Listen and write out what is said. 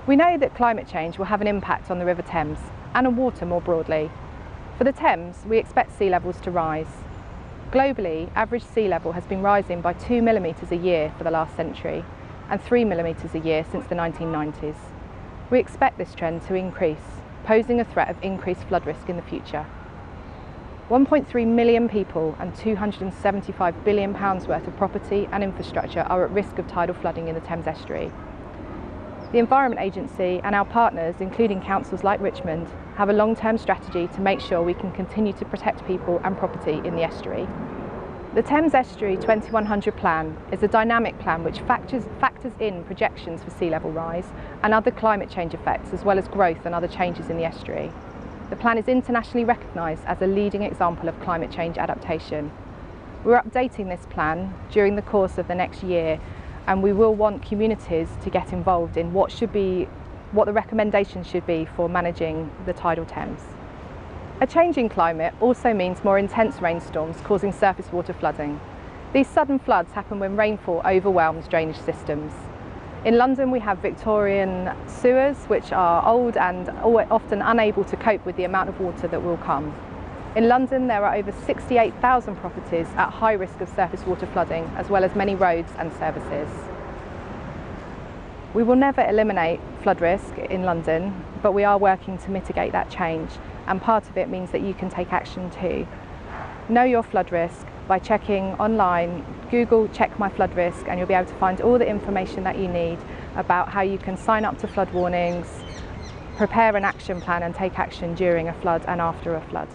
We know that climate change will have an impact on the River Thames and on water more broadly. For the Thames, we expect sea levels to rise. Globally, average sea level has been rising by 2 millimetres a year for the last century and 3 millimetres a year since the 1990s. We expect this trend to increase, posing a threat of increased flood risk in the future. 1.3 million people and £275 billion worth of property and infrastructure are at risk of tidal flooding in the Thames estuary. The Environment Agency and our partners, including councils like Richmond, have a long-term strategy to make sure we can continue to protect people and property in the estuary. The Thames Estuary 2100 plan is a dynamic plan which factors in projections for sea level rise and other climate change effects, as well as growth and other changes in the estuary. The plan is internationally recognised as a leading example of climate change adaptation. We're updating this plan during the course of the next year, and we will want communities to get involved in what the recommendations should be for managing the tidal Thames. A changing climate also means more intense rainstorms causing surface water flooding. These sudden floods happen when rainfall overwhelms drainage systems. In London we have Victorian sewers which are old and often unable to cope with the amount of water that will come. In London there are over 68,000 properties at high risk of surface water flooding, as well as many roads and services. We will never eliminate flood risk in London, but we are working to mitigate that change, and part of it means that you can take action too. Know your flood risk by checking online, Google Check My Flood Risk, and you'll be able to find all the information that you need about how you can sign up to flood warnings, prepare an action plan and take action during a flood and after a flood.